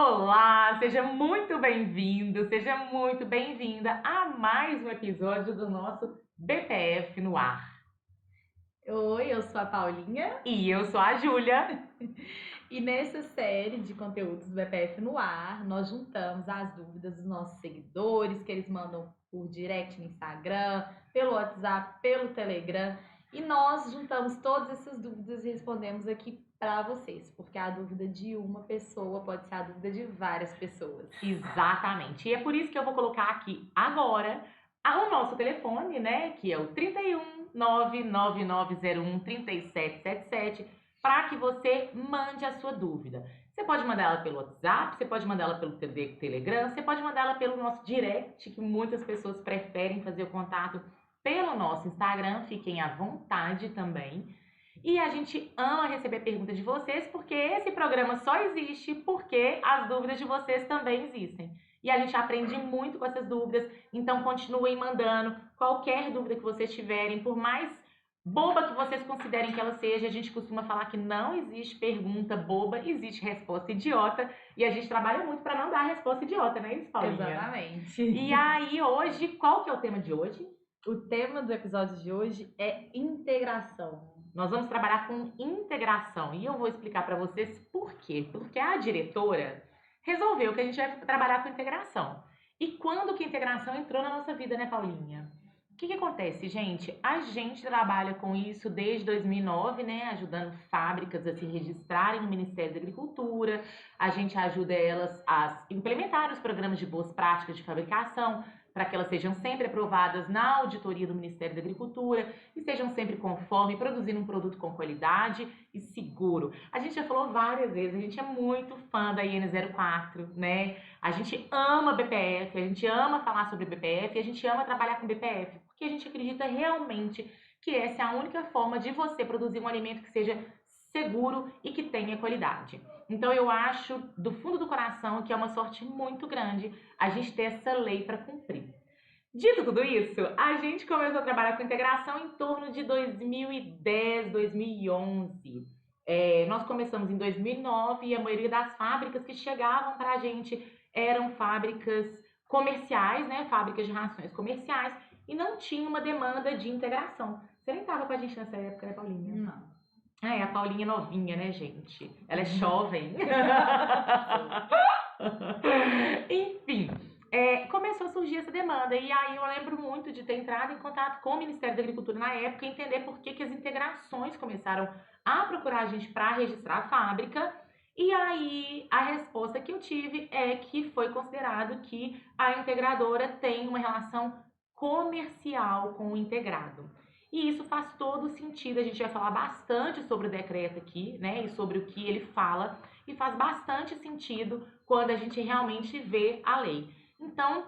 Olá, seja muito bem-vindo, seja muito bem-vinda a mais um episódio do nosso BPF no ar. Oi, eu sou a Paulinha E eu sou a Júlia. e nessa série de conteúdos do BPF no ar, nós juntamos as dúvidas dos nossos seguidores, que eles mandam por direct no Instagram, pelo WhatsApp, pelo Telegram, e nós juntamos todas essas dúvidas e respondemos aqui para vocês, porque a dúvida de uma pessoa pode ser a dúvida de várias pessoas. Exatamente. E é por isso que eu vou colocar aqui agora o nosso telefone, né? Que é o 31 99901 3777, para que você mande a sua dúvida. Você pode mandar ela pelo WhatsApp, você pode mandar ela pelo Telegram, você pode mandar ela pelo nosso direct, que muitas pessoas preferem fazer o contato pelo nosso Instagram. Fiquem à vontade também. E a gente ama receber perguntas de vocês, porque esse programa só existe porque as dúvidas de vocês também existem. E a gente aprende muito com essas dúvidas, então continuem mandando qualquer dúvida que vocês tiverem, por mais boba que vocês considerem que ela seja. A gente costuma falar que não existe pergunta boba, existe resposta idiota, e a gente trabalha muito para não dar resposta idiota, não é isso, Paulinha? Exatamente. E aí, hoje, qual que é o tema de hoje? O tema do episódio de hoje é integração. Nós vamos trabalhar com integração e eu vou explicar para vocês por quê. Porque a diretora resolveu que a gente vai trabalhar com integração. E quando que a integração entrou na nossa vida, né, Paulinha? O que acontece, gente? A gente trabalha com isso desde 2009, né? Ajudando fábricas a se registrarem no Ministério da Agricultura. A gente ajuda elas a implementar os programas de boas práticas de fabricação, para que elas sejam sempre aprovadas na auditoria do Ministério da Agricultura e estejam sempre conforme, produzindo um produto com qualidade e seguro. A gente já falou várias vezes, a gente é muito fã da IN04, né? A gente ama BPF, a gente ama falar sobre BPF, a gente ama trabalhar com BPF, porque a gente acredita realmente que essa é a única forma de você produzir um alimento que seja seguro e que tenha qualidade. Então eu acho, do fundo do coração, que é uma sorte muito grande a gente ter essa lei para cumprir. Dito tudo isso, a gente começou a trabalhar com integração em torno de 2010, 2011. Nós começamos em 2009 e a maioria das fábricas que chegavam para a gente eram fábricas comerciais, né? Fábricas de rações comerciais, e não tinha uma demanda de integração. Você nem estava com a gente nessa época, né, Paulinha? Não. A Paulinha é novinha, né, gente? Ela é jovem. Enfim, começou a surgir essa demanda. E aí eu lembro muito de ter entrado em contato com o Ministério da Agricultura na época e entender por que as integrações começaram a procurar a gente para registrar a fábrica. E aí a resposta que eu tive é que foi considerado que a integradora tem uma relação comercial com o integrado. E isso faz todo sentido. A gente vai falar bastante sobre o decreto aqui, né? E sobre o que ele fala. E faz bastante sentido quando a gente realmente vê a lei. Então,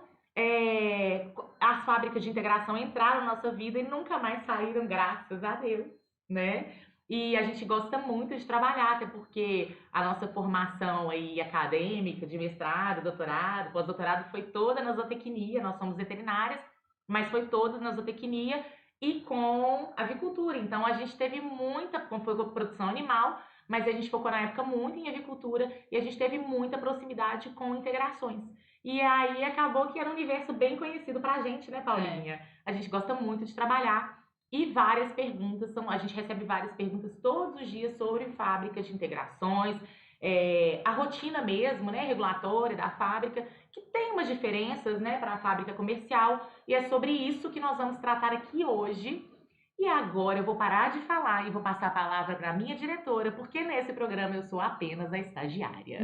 as fábricas de integração entraram na nossa vida e nunca mais saíram, graças a Deus, né? E a gente gosta muito de trabalhar, até porque a nossa formação aí acadêmica, de mestrado, doutorado, pós-doutorado, foi toda na zootecnia. Nós somos veterinárias, mas foi toda na zootecnia e com avicultura. Então a gente teve muita, como foi com produção animal, mas a gente focou na época muito em avicultura e a gente teve muita proximidade com integrações. E aí acabou que era um universo bem conhecido pra gente, né, Paulinha? A gente gosta muito de trabalhar e várias perguntas, a gente recebe várias perguntas todos os dias sobre fábricas de integrações, a rotina mesmo, né, regulatória da fábrica, que tem umas diferenças, né, para a fábrica comercial, e é sobre isso que nós vamos tratar aqui hoje. E agora eu vou parar de falar e vou passar a palavra para a minha diretora, porque nesse programa eu sou apenas a estagiária.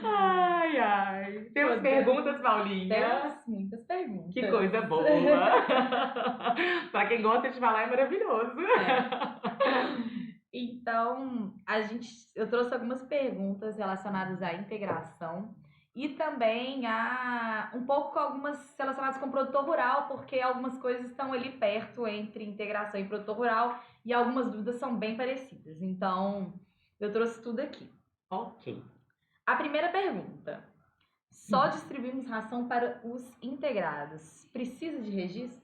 Ai, ai. Temos perguntas, Paulinha? Temos muitas perguntas. Que coisa boa. Para quem gosta de falar é maravilhoso. Então, eu trouxe algumas perguntas relacionadas à integração e também um pouco algumas relacionadas com o produtor rural, porque algumas coisas estão ali perto entre integração e produtor rural e algumas dúvidas são bem parecidas. Então, eu trouxe tudo aqui. Ok. A primeira pergunta: só distribuímos ração para os integrados. Precisa de registro?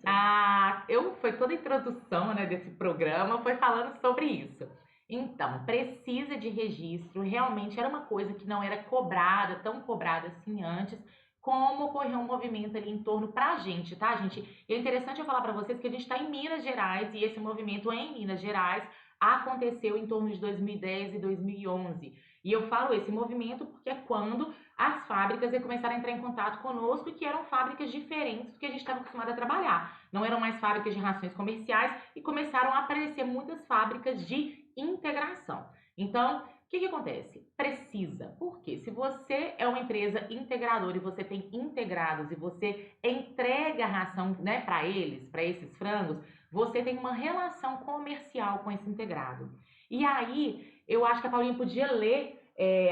Foi toda a introdução, né, desse programa foi falando sobre isso. Então, precisa de registro. Realmente era uma coisa que não era cobrada, tão cobrada assim antes, como ocorreu um movimento ali em torno pra gente, tá, gente? E é interessante eu falar pra vocês que a gente tá em Minas Gerais e esse movimento em Minas Gerais aconteceu em torno de 2010 e 2011. E eu falo esse movimento porque é quando as fábricas começaram a entrar em contato conosco e que eram fábricas diferentes do que a gente estava acostumado a trabalhar. Não eram mais fábricas de rações comerciais e começaram a aparecer muitas fábricas de integração. Então, o que acontece? Precisa. Por quê? Se você é uma empresa integradora e você tem integrados e você entrega a ração, né, para eles, para esses frangos, você tem uma relação comercial com esse integrado. E aí, eu acho que a Paulinha podia ler.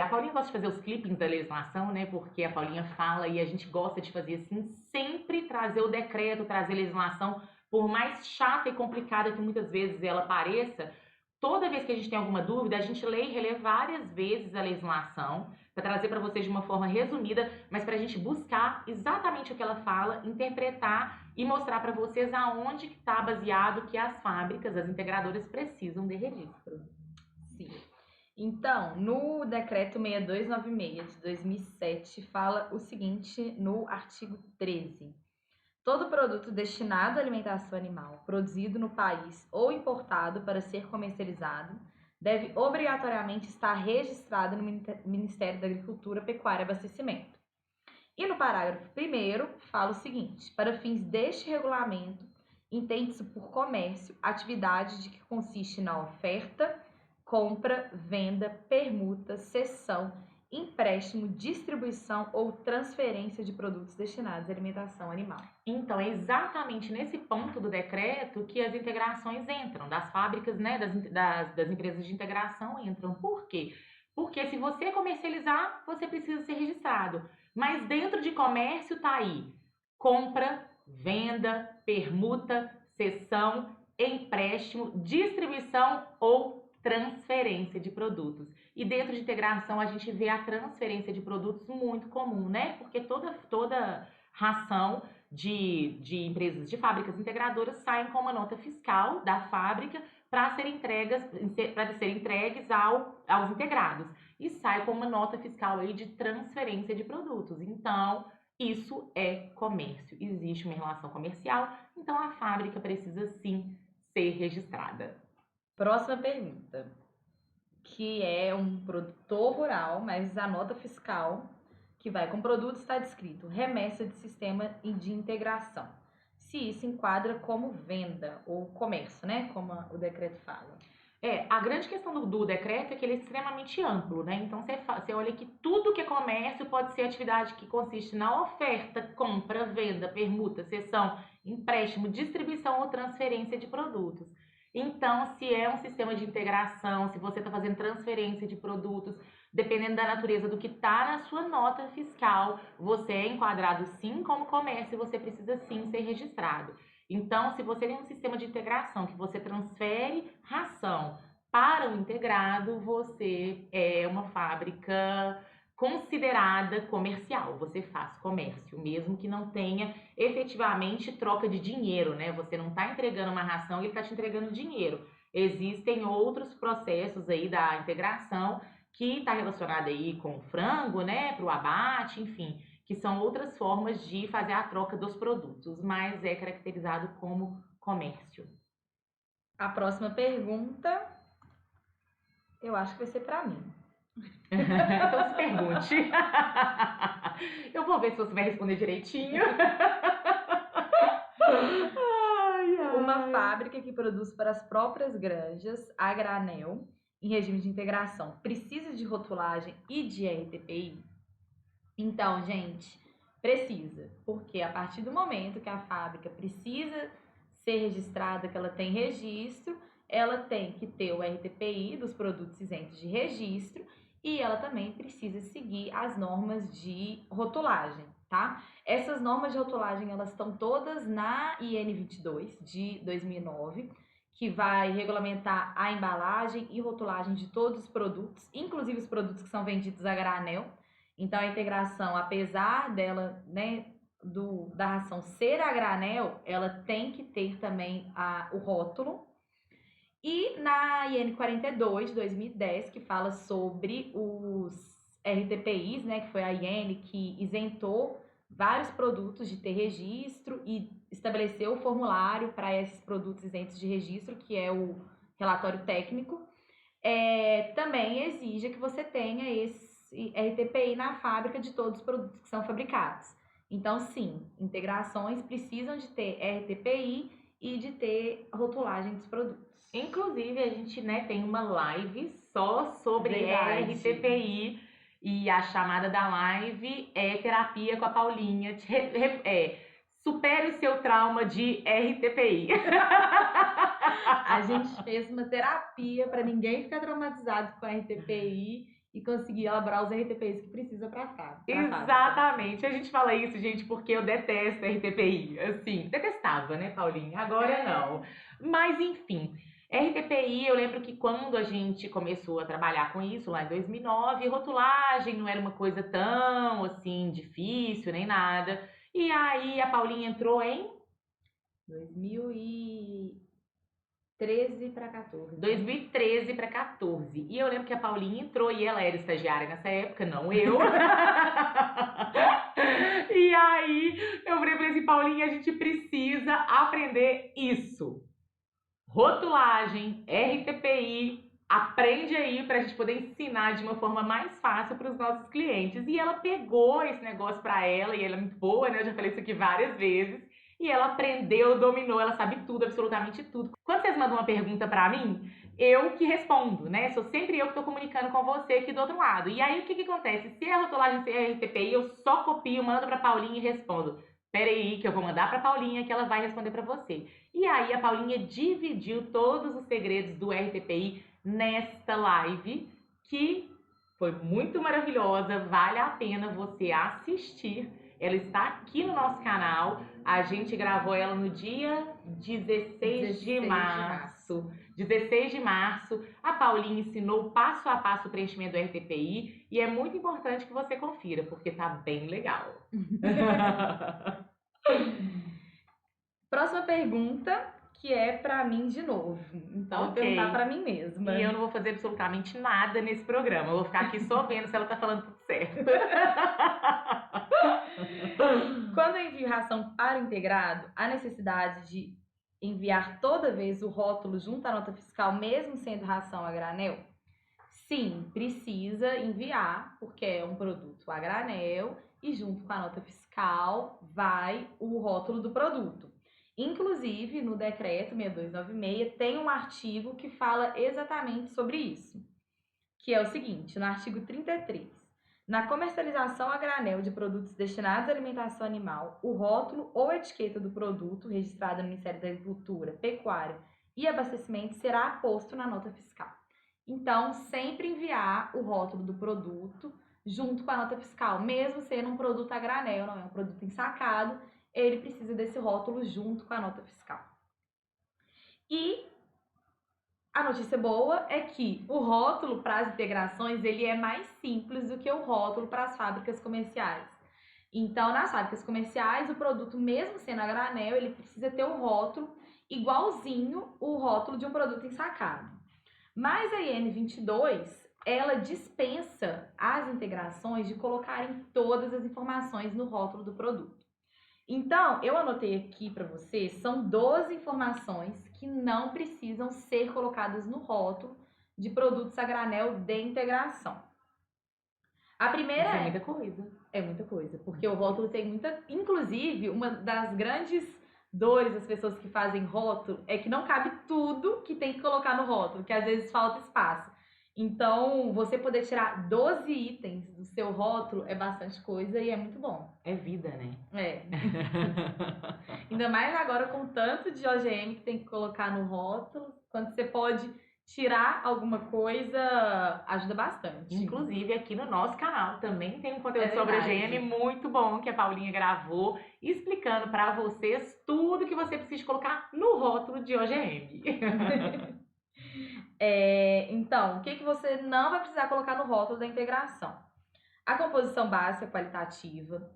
A Paulinha gosta de fazer os clippings da legislação, né? Porque a Paulinha fala e a gente gosta de fazer assim, sempre trazer o decreto, trazer a legislação, por mais chata e complicada que muitas vezes ela pareça. Toda vez que a gente tem alguma dúvida, a gente lê e relê várias vezes a legislação para trazer para vocês de uma forma resumida, mas para a gente buscar exatamente o que ela fala, interpretar e mostrar para vocês aonde está baseado que as fábricas, as integradoras precisam de registro. Sim. Então, no decreto 6296 de 2007, fala o seguinte no artigo 13. Todo produto destinado à alimentação animal, produzido no país ou importado para ser comercializado, deve obrigatoriamente estar registrado no Ministério da Agricultura, Pecuária e Abastecimento. E no parágrafo 1º fala o seguinte: para fins deste regulamento, entende-se por comércio atividade de que consiste na oferta, compra, venda, permuta, cessão, empréstimo, distribuição ou transferência de produtos destinados à alimentação animal. Então, é exatamente nesse ponto do decreto que as integrações entram, das fábricas, né, das empresas de integração entram. Por quê? Porque se você comercializar, você precisa ser registrado. Mas dentro de comércio tá aí compra, venda, permuta, cessão, empréstimo, distribuição ou transferência de produtos. E dentro de integração a gente vê a transferência de produtos muito comum, né? Porque toda ração de empresas, de fábricas integradoras saem com uma nota fiscal da fábrica para serem entregues aos integrados. E sai com uma nota fiscal aí de transferência de produtos. Então, isso é comércio. Existe uma relação comercial, então a fábrica precisa sim ser registrada. Próxima pergunta, que é um produtor rural, mas a nota fiscal que vai com produto está descrito remessa de sistema de integração. Se isso enquadra como venda ou comércio, né? Como o decreto fala. A grande questão do decreto é que ele é extremamente amplo, né? Então você olha que tudo que é comércio pode ser atividade que consiste na oferta, compra, venda, permuta, cessão, empréstimo, distribuição ou transferência de produtos. Então, se é um sistema de integração, se você está fazendo transferência de produtos, dependendo da natureza do que está na sua nota fiscal, você é enquadrado sim como comércio e você precisa sim ser registrado. Então, se você tem um sistema de integração que você transfere ração para o integrado, você é uma fábrica considerada comercial, você faz comércio, mesmo que não tenha efetivamente troca de dinheiro, né? Você não está entregando uma ração e ele está te entregando dinheiro. Existem outros processos aí da integração que está relacionado aí com o frango, né? Para o abate, enfim, que são outras formas de fazer a troca dos produtos, mas é caracterizado como comércio. A próxima pergunta, eu acho que vai ser para mim. Então se pergunte. Eu vou ver se você vai responder direitinho. Uma fábrica que produz para as próprias granjas a granel em regime de integração precisa de rotulagem e de RTPI? Então, gente, precisa, porque a partir do momento que a fábrica precisa ser registrada, que ela tem registro, ela tem que ter o RTPI dos produtos isentos de registro e ela também precisa seguir as normas de rotulagem, tá? Essas normas de rotulagem, elas estão todas na IN 22 de 2009, que vai regulamentar a embalagem e rotulagem de todos os produtos, inclusive os produtos que são vendidos a granel. Então, a integração, apesar dela, né, da ração ser a granel, ela tem que ter também o rótulo. E na IN 42 de 2010, que fala sobre os RTPIs, né, que foi a IN que isentou vários produtos de ter registro e estabeleceu o formulário para esses produtos isentos de registro, que é o relatório técnico, também exige que você tenha esse RTPI na fábrica de todos os produtos que são fabricados. Então, sim, integrações precisam de ter RTPI e de ter rotulagem dos produtos. Inclusive, a gente, né, tem uma live só sobre Verdade. RTPI e a chamada da live é Terapia com a Paulinha. Supere o seu trauma de RTPI. A gente fez uma terapia para ninguém ficar traumatizado com a RTPI e conseguir elaborar os RTPIs que precisa para fábrica. Exatamente. A gente fala isso, gente, porque eu detesto RTPI. Assim, detestava, né, Paulinha? Agora não. Mas, enfim, RTPI, eu lembro que quando a gente começou a trabalhar com isso, lá em 2009, rotulagem não era uma coisa tão, assim, difícil, nem nada. E aí a Paulinha entrou em 2013 para 14. 2013 para 14. E eu lembro que a Paulinha entrou e ela era estagiária nessa época, não eu. E aí eu falei assim, Paulinha, a gente precisa aprender isso. Rotulagem, RTPI, aprende aí pra gente poder ensinar de uma forma mais fácil para os nossos clientes. E ela pegou esse negócio pra ela, e ela é muito boa, né? Eu já falei isso aqui várias vezes. E ela aprendeu, dominou, ela sabe tudo, absolutamente tudo. Quando vocês mandam uma pergunta pra mim, eu que respondo, né? Sou sempre eu que tô comunicando com você aqui do outro lado. E aí o que acontece? Se a rotulagem é RTPI, eu só copio, mando pra Paulinha e respondo. Pera aí que eu vou mandar pra Paulinha que ela vai responder pra você. E aí a Paulinha dividiu todos os segredos do RTPI nesta live, que foi muito maravilhosa, vale a pena você assistir. Ela está aqui no nosso canal. A gente gravou ela no dia 16 de março. 16 de março, a Paulinha ensinou passo a passo o preenchimento do RTPI e é muito importante que você confira, porque tá bem legal. Próxima pergunta, que é pra mim de novo. Então, vou perguntar pra mim mesma. E eu não vou fazer absolutamente nada nesse programa. Eu vou ficar aqui só vendo se ela tá falando tudo certo. Quando eu envio ração para o integrado, há necessidade de enviar toda vez o rótulo junto à nota fiscal, mesmo sendo ração a granel? Sim, precisa enviar, porque é um produto a granel e junto com a nota fiscal vai o rótulo do produto. Inclusive, no decreto 6296 tem um artigo que fala exatamente sobre isso, que é o seguinte, no artigo 33. Na comercialização a granel de produtos destinados à alimentação animal, o rótulo ou etiqueta do produto registrado no Ministério da Agricultura, Pecuária e Abastecimento será posto na nota fiscal. Então, sempre enviar o rótulo do produto junto com a nota fiscal, mesmo sendo um produto a granel, não é um produto ensacado, ele precisa desse rótulo junto com a nota fiscal. E a notícia boa é que o rótulo para as integrações ele é mais simples do que o rótulo para as fábricas comerciais. Então, nas fábricas comerciais, o produto, mesmo sendo a granel, ele precisa ter o rótulo igualzinho o rótulo de um produto ensacado. Mas a IN 22, ela dispensa as integrações de colocarem todas as informações no rótulo do produto. Então, eu anotei aqui para vocês, são 12 informações que não precisam ser colocadas no rótulo de produtos a granel de integração. A primeira é muita coisa. É muita coisa, porque o rótulo tem muita... Inclusive, uma das grandes dores das pessoas que fazem rótulo é que não cabe tudo que tem que colocar no rótulo, que às vezes falta espaço. Então, você poder tirar 12 itens do seu rótulo é bastante coisa e é muito bom. É vida, né? É. Ainda mais agora com tanto de OGM que tem que colocar no rótulo, quando você pode tirar alguma coisa, ajuda bastante. Inclusive, aqui no nosso canal também tem um conteúdo sobre OGM muito bom que a Paulinha gravou, explicando para vocês tudo que você precisa colocar no rótulo de OGM. Então, o que você não vai precisar colocar no rótulo da integração? A composição básica qualitativa,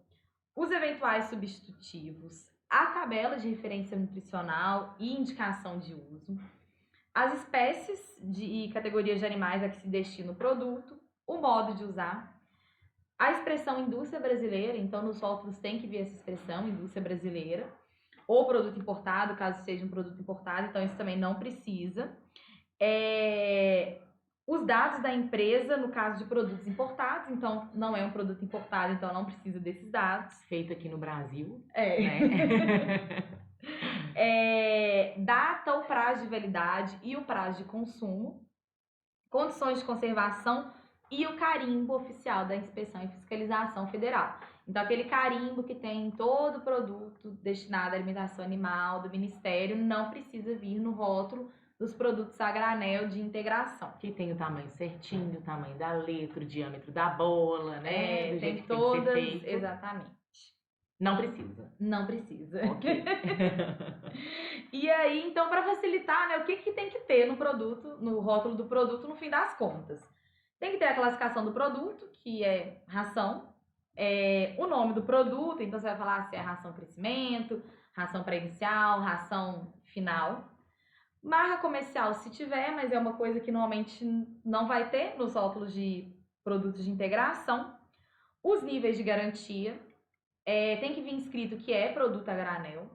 os eventuais substitutivos, a tabela de referência nutricional e indicação de uso, as espécies e categorias de animais a que se destina o produto, o modo de usar, a expressão indústria brasileira, então nos rótulos tem que vir essa expressão, indústria brasileira, ou produto importado, caso seja um produto importado, então isso também não precisa. Os dados da empresa, no caso de produtos importados, então não é um produto importado, então não precisa desses dados. Feito aqui no Brasil. Né? Data ou prazo de validade e o prazo de consumo, condições de conservação e o carimbo oficial da Inspeção e Fiscalização Federal. Então, aquele carimbo que tem em todo produto destinado à alimentação animal do Ministério não precisa vir no rótulo dos produtos a granel de integração. Que tem o tamanho certinho, o tamanho da letra, o diâmetro da bola, né? Do tem todas, tem que ser feito. Exatamente. Não precisa. Não precisa. Ok. E aí, então, para facilitar, né, o que tem que ter no produto, no rótulo do produto, no fim das contas? Tem que ter a classificação do produto, que é ração, o nome do produto, então você vai falar se é ração crescimento, ração pré-inicial, ração final. Marca comercial, se tiver, mas é uma coisa que normalmente não vai ter nos rótulos de produtos de integração. Os níveis de garantia, tem que vir escrito que é produto a granel.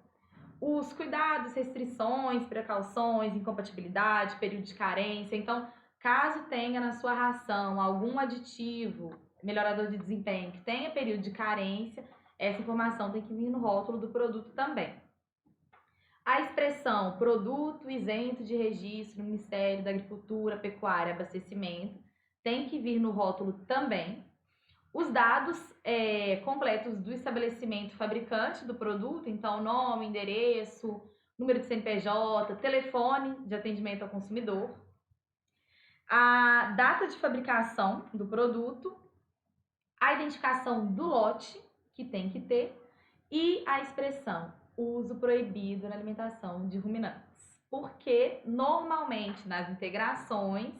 Os cuidados, restrições, precauções, incompatibilidade, período de carência. Então, caso tenha na sua ração algum aditivo, melhorador de desempenho, que tenha período de carência, essa informação tem que vir no rótulo do produto também. A expressão produto isento de registro no Ministério da Agricultura, Pecuária e Abastecimento tem que vir no rótulo também. Os dados completos do estabelecimento fabricante do produto, então nome, endereço, número de CNPJ, telefone de atendimento ao consumidor. A data de fabricação do produto, a identificação do lote, que tem que ter, e a expressão uso proibido na alimentação de ruminantes. Porque normalmente nas integrações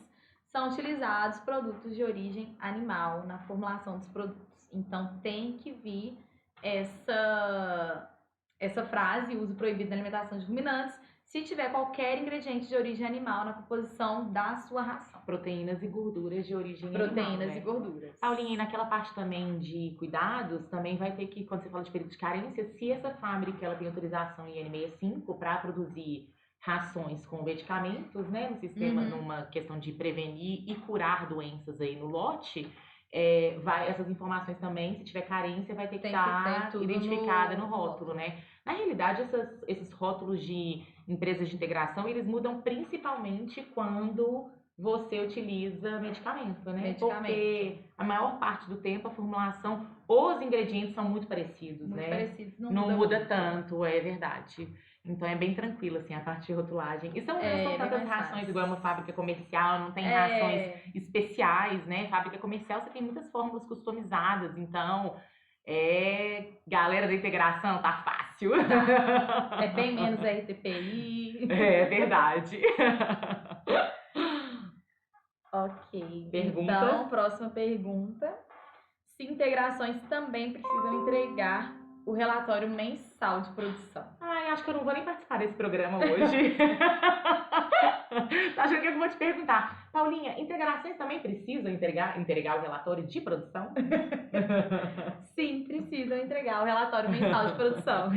são utilizados produtos de origem animal na formulação dos produtos. Então tem que vir essa frase, uso proibido na alimentação de ruminantes, se tiver qualquer ingrediente de origem animal na composição da sua ração. Proteínas e gorduras de origem animal. Proteínas e gorduras. Paulinha, e naquela parte também de cuidados, também vai ter que, quando você fala de período de carência, se essa fábrica ela tem autorização IN65 para produzir rações com medicamentos, né, no sistema, numa questão de prevenir e curar doenças aí no lote, essas informações também, se tiver carência, vai ter que estar identificada no rótulo, né? Na realidade, esses rótulos de empresas de integração, eles mudam principalmente quando você utiliza medicamento, né? Porque a maior parte do tempo a formulação, os ingredientes são muito parecidos, muito né? Parecidos, não muda tanto, é verdade. Então é bem tranquilo, assim, a parte de rotulagem. E não são tantas rações igual uma fábrica comercial, não tem rações especiais, né? Fábrica comercial você tem muitas fórmulas customizadas, então galera da integração, tá fácil. É bem menos RTPI. É verdade. Ok. Perguntas? Então, próxima pergunta. Se integrações também precisam entregar o relatório mensal de produção. Ai, acho que eu não vou nem participar desse programa hoje. Tá achando que eu vou te perguntar? Paulinha, integrações também precisam entregar o relatório de produção? Sim, precisam entregar o relatório mensal de produção.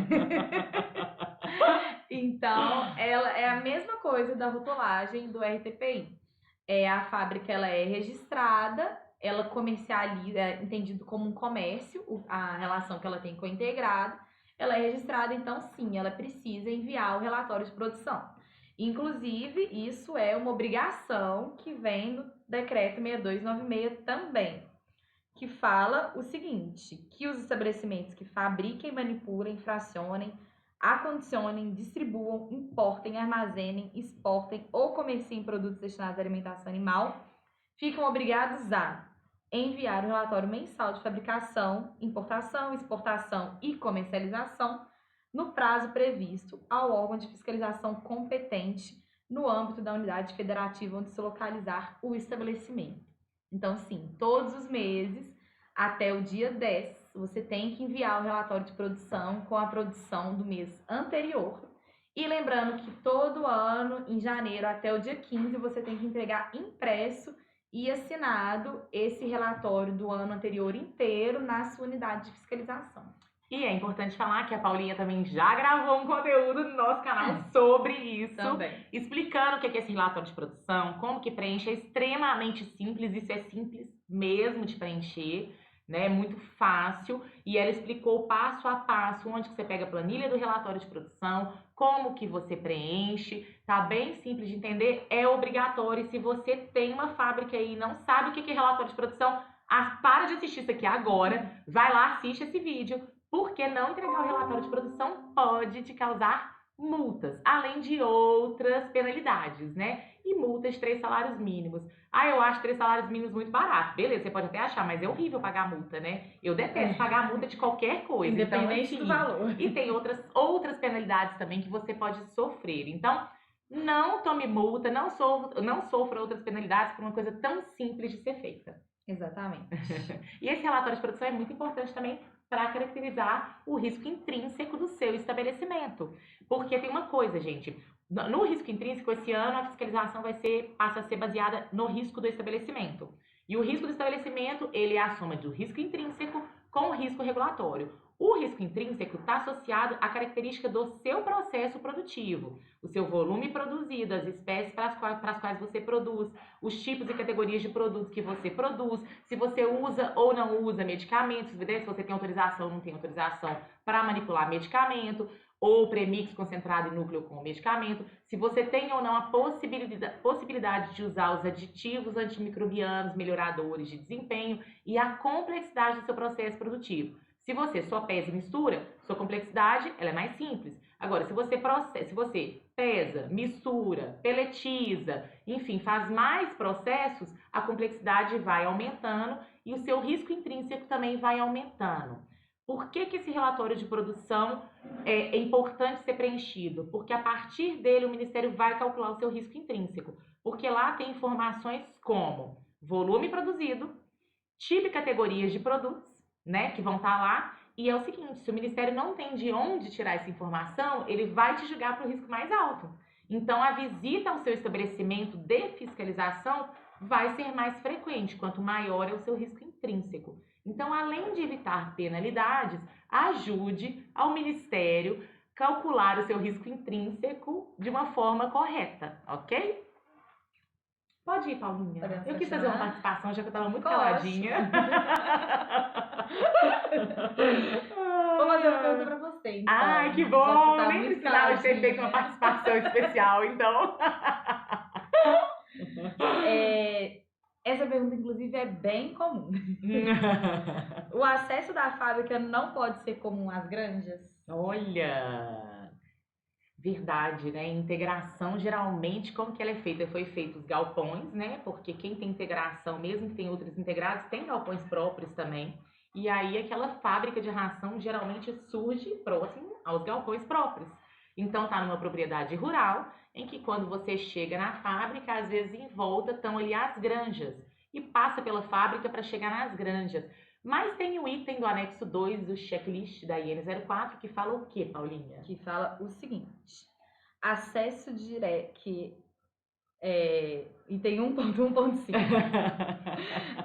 Então, ela é a mesma coisa da rotulagem do RTPI. A fábrica ela é registrada, ela comercializa, é entendido como um comércio, a relação que ela tem com o integrado, ela é registrada, então sim, ela precisa enviar o relatório de produção. Inclusive, isso é uma obrigação que vem do decreto 6296 também, que fala o seguinte, que os estabelecimentos que fabriquem, manipulem, fracionem, acondicionem, distribuam, importem, armazenem, exportem ou comerciem produtos destinados à alimentação animal, ficam obrigados a enviar o relatório mensal de fabricação, importação, exportação e comercialização no prazo previsto ao órgão de fiscalização competente no âmbito da unidade federativa onde se localizar o estabelecimento. Então, sim, todos os meses, até o dia 10, você tem que enviar o relatório de produção com a produção do mês anterior E lembrando que todo ano, em janeiro até o dia 15, você tem que entregar impresso e assinado esse relatório do ano anterior inteiro na sua unidade de fiscalização. E é importante falar que a Paulinha também já gravou um conteúdo no nosso canal sobre isso, Também. explicando o que é esse relatório de produção, como que preenche, é extremamente simples, isso é simples mesmo de preencher, né? É muito fácil, e ela explicou passo a passo onde que você pega a planilha do relatório de produção, como que você preenche, tá bem simples de entender, é obrigatório, e se você tem uma fábrica aí e não sabe o que é relatório de produção, para de assistir isso aqui agora, vai lá, assiste esse vídeo, porque não entregar o relatório de produção pode te causar multas, além de outras penalidades, né? E multas de 3 salários mínimos. Ah, eu acho 3 salários mínimos muito barato. Beleza, você pode até achar, mas é horrível pagar multa, né? Eu detesto pagar multa de qualquer coisa. Independente então, do valor. E tem outras penalidades também que você pode sofrer. Então, não tome multa, não sofra outras penalidades por uma coisa tão simples de ser feita. Exatamente. E esse relatório de produção é muito importante também para caracterizar o risco intrínseco do seu estabelecimento. Porque tem uma coisa, gente, no risco intrínseco, esse ano a fiscalização passa a ser baseada no risco do estabelecimento. E o risco do estabelecimento, ele é a soma do risco intrínseco com o risco regulatório. O risco intrínseco está associado à característica do seu processo produtivo, o seu volume produzido, as espécies para as quais você produz, os tipos e categorias de produtos que você produz, se você usa ou não usa medicamentos, se você tem autorização ou não tem autorização para manipular medicamento, ou premix concentrado em núcleo com medicamento, se você tem ou não a possibilidade de usar os aditivos antimicrobianos, melhoradores de desempenho e a complexidade do seu processo produtivo. Se você só pesa e mistura, sua complexidade ela é mais simples. Agora, se você pesa, mistura, peletiza, enfim, faz mais processos, a complexidade vai aumentando e o seu risco intrínseco também vai aumentando. Por que esse relatório de produção é importante ser preenchido? Porque a partir dele o Ministério vai calcular o seu risco intrínseco. Porque lá tem informações como volume produzido, tipo e categorias de produtos, né, que vão estar lá. E é o seguinte, se o Ministério não tem de onde tirar essa informação, ele vai te julgar para o risco mais alto. Então, a visita ao seu estabelecimento de fiscalização vai ser mais frequente, quanto maior é o seu risco intrínseco. Então, além de evitar penalidades, ajude ao Ministério calcular o seu risco intrínseco de uma forma correta, ok? Pode ir, Paulinha. Podemos Eu quis fazer uma participação, já que eu estava muito caladinha. Vou fazer uma pergunta pra você, então. Ai, que bom! Tá Nem precisava de ter feito uma participação especial, então. Essa pergunta, inclusive, é bem comum. O acesso da fábrica não pode ser comum às granjas? Olha, verdade, né? Integração, geralmente, como que ela é feita? Foi feito os galpões, né? Porque quem tem integração, mesmo que tem outros integrados, tem galpões próprios também. E aí aquela fábrica de ração geralmente surge próximo aos galpões próprios. Então tá numa propriedade rural, em que quando você chega na fábrica, às vezes em volta estão ali as granjas. E passa pela fábrica para chegar nas granjas. Mas tem o item do anexo 2 do checklist da IN04 que fala o quê, Paulinha? Que fala o seguinte: acesso direto, e tem 1.1.5.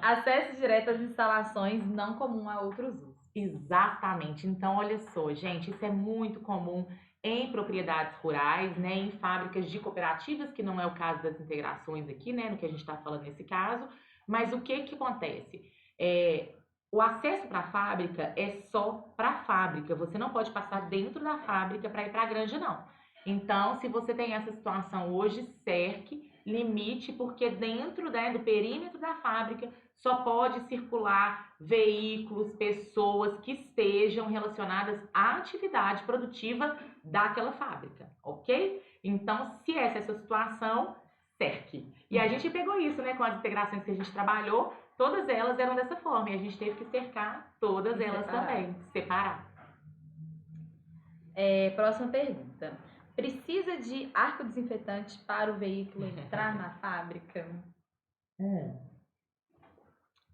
Acesso direto às instalações não comum a outros usos. Exatamente. Então, olha só, gente, isso é muito comum em propriedades rurais, né, em fábricas de cooperativas, que não é o caso das integrações aqui, né, no que a gente está falando nesse caso. Mas o que acontece? O acesso para a fábrica é só para a fábrica. Você não pode passar dentro da fábrica para ir para a granja, não. Então, se você tem essa situação hoje, cerque, limite, porque dentro, né, do perímetro da fábrica só pode circular veículos, pessoas que estejam relacionadas à atividade produtiva daquela fábrica, ok? Então, se essa é a sua situação, cerque. E a gente pegou isso, né, com as integrações que a gente trabalhou, todas elas eram dessa forma, e a gente teve que cercar todas elas também, separar. Próxima pergunta. Precisa de arco desinfetante para o veículo entrar na fábrica?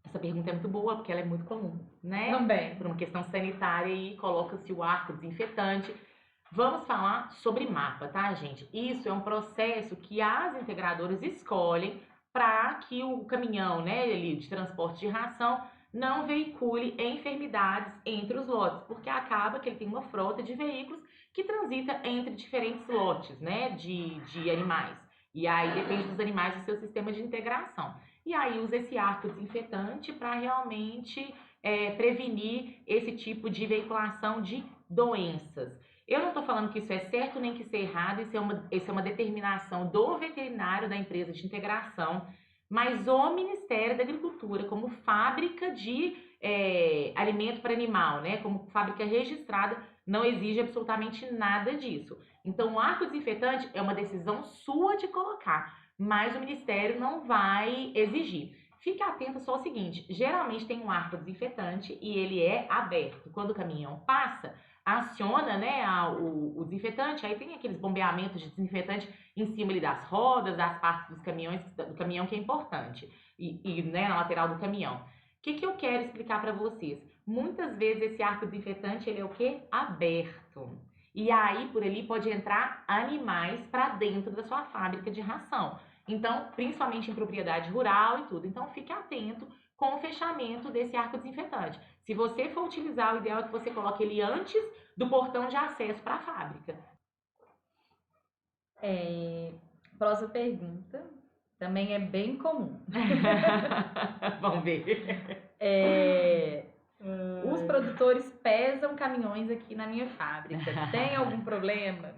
Essa pergunta é muito boa, porque ela é muito comum, né? Também. Por uma questão sanitária, e coloca-se o arco desinfetante. Vamos falar sobre mapa, tá, gente? Isso é um processo que as integradoras escolhem para que o caminhão, né, ali, de transporte de ração não veicule enfermidades entre os lotes, porque acaba que ele tem uma frota de veículos que transita entre diferentes lotes, né, de animais. E aí depende dos animais do seu sistema de integração. E aí usa esse arco desinfetante para realmente prevenir esse tipo de veiculação de doenças. Eu não estou falando que isso é certo nem que isso é errado, isso é uma determinação do veterinário da empresa de integração, mas o Ministério da Agricultura, como fábrica de alimento para animal, né, como fábrica registrada, não exige absolutamente nada disso. Então, o arco desinfetante é uma decisão sua de colocar, mas o Ministério não vai exigir. Fique atento só ao seguinte, geralmente tem um arco desinfetante e ele é aberto. Quando o caminhão passa, aciona, né, o desinfetante, aí tem aqueles bombeamentos de desinfetante em cima ali das rodas, das partes dos caminhões, do caminhão que é importante, né, na lateral do caminhão. O que eu quero explicar para vocês? Muitas vezes esse arco desinfetante, ele é o quê? Aberto. E aí, por ali, pode entrar animais para dentro da sua fábrica de ração. Então, principalmente em propriedade rural e tudo. Então, fique atento com o fechamento desse arco desinfetante. Se você for utilizar, o ideal é que você coloque ele antes do portão de acesso para a fábrica. Próxima pergunta. Também é bem comum. Vamos ver. Os produtores pesam caminhões aqui na minha fábrica. Tem algum problema?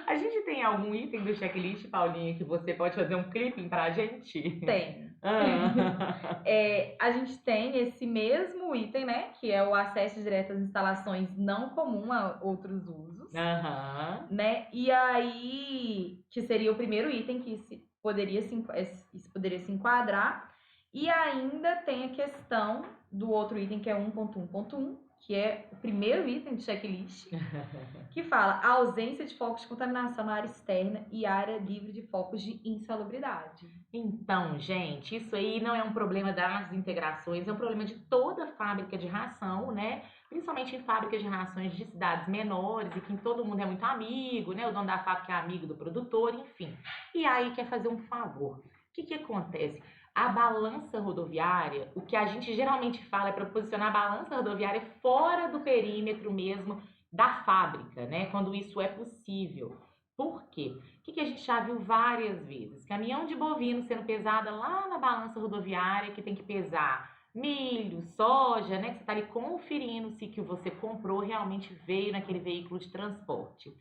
A gente tem algum item do checklist, Paulinha, que você pode fazer um clipping pra gente? Tem. A gente tem esse mesmo item, né? Que é o acesso direto às instalações não comum a outros usos. Né? E aí, que seria o primeiro item que poderia se enquadrar. E ainda tem a questão do outro item, que é 1.1.1, que é o primeiro item de checklist, que fala a ausência de focos de contaminação na área externa e área livre de focos de insalubridade. Então, gente, isso aí não é um problema das integrações, é um problema de toda fábrica de ração, né? Principalmente em fábricas de rações de cidades menores e que todo mundo é muito amigo, né? O dono da fábrica é amigo do produtor, enfim. E aí quer fazer um favor. O que acontece? A balança rodoviária, o que a gente geralmente fala é para posicionar a balança rodoviária fora do perímetro mesmo da fábrica, né? Quando isso é possível. Por quê? O que a gente já viu várias vezes? Caminhão de bovino sendo pesada lá na balança rodoviária, que tem que pesar milho, soja, né? Que você está ali conferindo se o que você comprou realmente veio naquele veículo de transporte.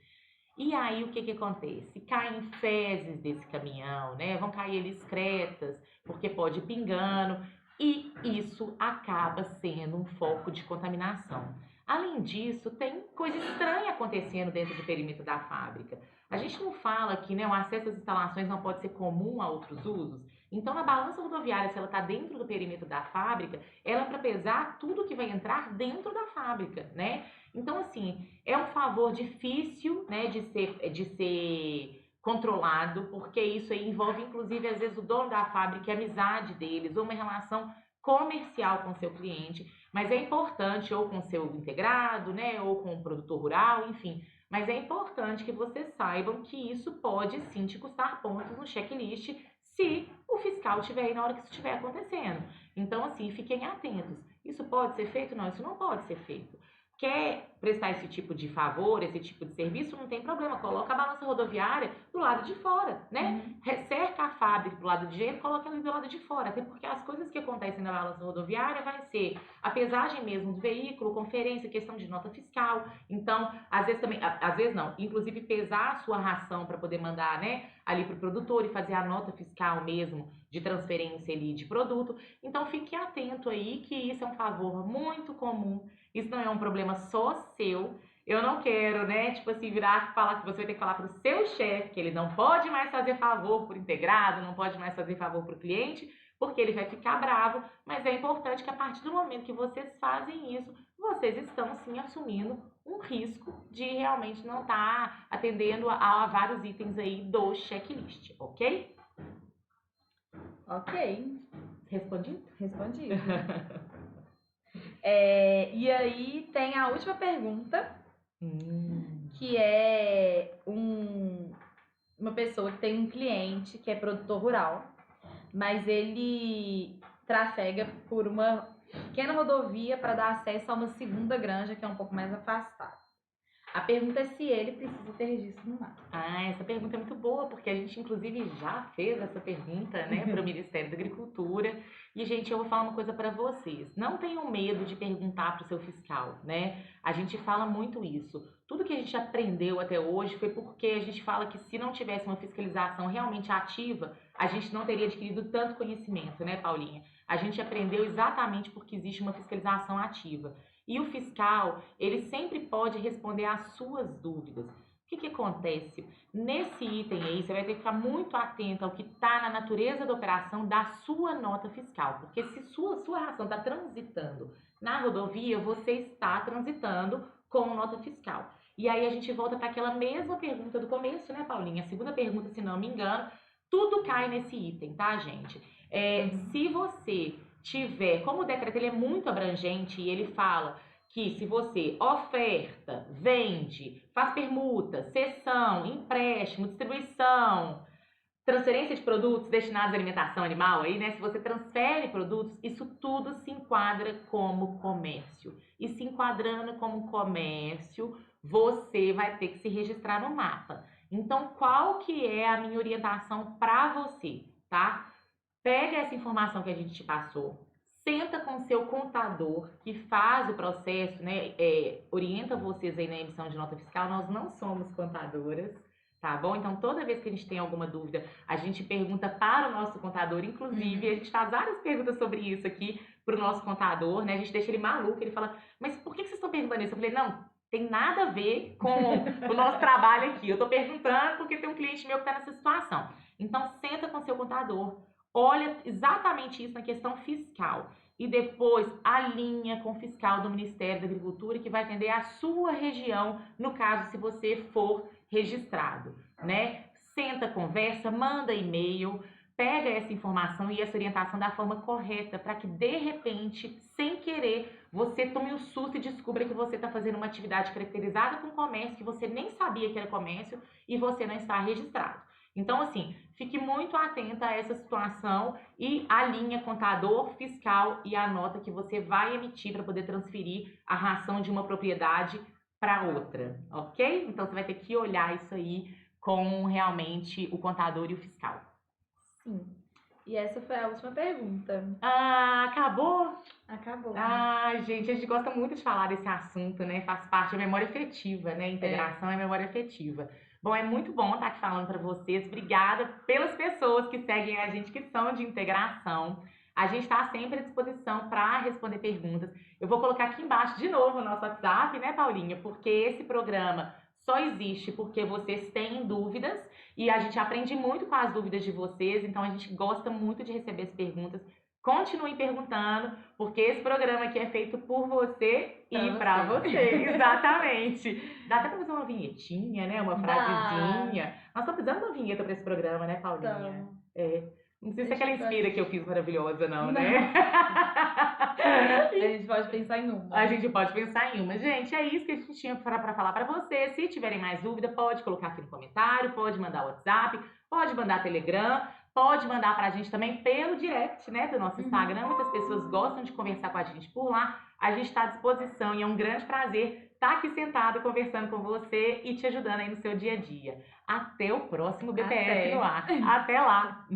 E aí, o que acontece? Caem fezes desse caminhão, né? Vão cair ali excretas, porque pode ir pingando, e isso acaba sendo um foco de contaminação. Além disso, tem coisa estranha acontecendo dentro do perímetro da fábrica. A gente não fala que, né, o acesso às instalações não pode ser comum a outros usos. Então, na balança rodoviária, se ela está dentro do perímetro da fábrica, ela é para pesar tudo que vai entrar dentro da fábrica, né? Então, assim, é um favor difícil, né, de ser controlado, porque isso aí envolve, inclusive, às vezes, o dono da fábrica, a amizade deles, ou uma relação comercial com o seu cliente, mas é importante, ou com o seu integrado, né, ou com o produtor rural, enfim, mas é importante que vocês saibam que isso pode, sim, te custar pontos no checklist, se o fiscal estiver aí na hora que isso estiver acontecendo. Então, assim, fiquem atentos. Isso pode ser feito? Não, isso não pode ser feito. Quer prestar esse tipo de favor, esse tipo de serviço, não tem problema, coloca a balança rodoviária do lado de fora, né? Cerca a fábrica do lado de dentro, coloca ela do lado de fora, até porque as coisas que acontecem na balança rodoviária vai ser a pesagem mesmo do veículo, conferência, questão de nota fiscal, então, às vezes também, às vezes não, inclusive pesar a sua ração para poder mandar, né, ali para o produtor e fazer a nota fiscal mesmo de transferência ali de produto, então fique atento aí que isso é um favor muito comum. Isso não é um problema só seu. Eu não quero, né, tipo assim, virar e falar que você vai ter que falar para o seu chefe que ele não pode mais fazer favor por integrado, não pode mais fazer favor para o cliente, porque ele vai ficar bravo. Mas é importante que a partir do momento que vocês fazem isso, vocês estão sim assumindo um risco de realmente não estar atendendo a vários itens aí do checklist, ok? Ok. Respondido? Respondido. E aí tem a última pergunta, Hum. que é uma pessoa que tem um cliente que é produtor rural, mas ele trafega por uma pequena rodovia para dar acesso a uma segunda granja que é um pouco mais afastada. A pergunta é se ele precisa ter registro no mapa. Ah, essa pergunta é muito boa, porque a gente, inclusive, já fez essa pergunta, né, para o Ministério da Agricultura. E, gente, eu vou falar uma coisa para vocês. Não tenham medo de perguntar para o seu fiscal, né? A gente fala muito isso. Tudo que a gente aprendeu até hoje foi porque a gente fala que se não tivesse uma fiscalização realmente ativa, a gente não teria adquirido tanto conhecimento, né, Paulinha? A gente aprendeu exatamente porque existe uma fiscalização ativa. E o fiscal, ele sempre pode responder às suas dúvidas. O que acontece? Nesse item aí, você vai ter que ficar muito atento ao que está na natureza da operação da sua nota fiscal. Porque se sua ração está transitando na rodovia, você está transitando com nota fiscal. E aí a gente volta para aquela mesma pergunta do começo, né, Paulinha? A segunda pergunta, se não me engano, tudo cai nesse item, tá, gente? Se você tiver, como o decreto ele é muito abrangente e ele fala que se você oferta, vende, faz permuta, cessão, empréstimo, distribuição, transferência de produtos destinados à alimentação animal aí, né? Se você transfere produtos, isso tudo se enquadra como comércio. E se enquadrando como comércio, você vai ter que se registrar no mapa. Então, qual que é a minha orientação para você, tá? Pega essa informação que a gente te passou, senta com o seu contador que faz o processo, né? Orienta vocês aí na emissão de nota fiscal. Nós não somos contadoras, tá bom? Então, toda vez que a gente tem alguma dúvida, a gente pergunta para o nosso contador. Inclusive, a gente faz várias perguntas sobre isso aqui para o nosso contador, né? A gente deixa ele maluco, ele fala, mas por que vocês estão perguntando isso? Eu falei, não, tem nada a ver com o nosso trabalho aqui. Eu tô perguntando porque tem um cliente meu que está nessa situação. Então, senta com o seu contador. Olha exatamente isso na questão fiscal e depois alinha com o fiscal do Ministério da Agricultura que vai atender a sua região, no caso se você for registrado, né? Senta, conversa, manda e-mail, pega essa informação e essa orientação da forma correta para que de repente, sem querer, você tome um susto e descubra que você está fazendo uma atividade caracterizada com comércio que você nem sabia que era comércio e você não está registrado. Então, assim, fique muito atenta a essa situação e alinha contador, fiscal e a nota que você vai emitir para poder transferir a ração de uma propriedade para outra, ok? Então, você vai ter que olhar isso aí com realmente o contador e o fiscal. Sim. E essa foi a última pergunta. Ah, acabou? Acabou. Ah, gente, a gente gosta muito de falar desse assunto, né? Faz parte da memória afetiva, né? Integração é memória afetiva. Bom, é muito bom estar aqui falando para vocês. Obrigada pelas pessoas que seguem a gente, que são de integração. A gente está sempre à disposição para responder perguntas. Eu vou colocar aqui embaixo de novo o nosso WhatsApp, né, Paulinha? Porque esse programa só existe porque vocês têm dúvidas e a gente aprende muito com as dúvidas de vocês. Então, a gente gosta muito de receber as perguntas. Continuem perguntando, porque esse programa aqui é feito por você e para você. Exatamente. Dá até para fazer uma vinhetinha, né? Uma frasezinha. Nós estamos precisando de uma vinheta para esse programa, né, Paulinha? Não sei se é aquela inspira que eu fiz maravilhosa, não, né? A gente pode pensar em uma. A gente pode pensar em uma. Gente, é isso que a gente tinha para falar para vocês. Se tiverem mais dúvida, pode colocar aqui no comentário, pode mandar WhatsApp, pode mandar Telegram. Pode mandar pra gente também pelo direct, né, do nosso Instagram. Muitas pessoas gostam de conversar com a gente por lá. A gente está à disposição e é um grande prazer estar aqui sentado conversando com você e te ajudando aí no seu dia a dia. Até o próximo BPF no ar. Até lá!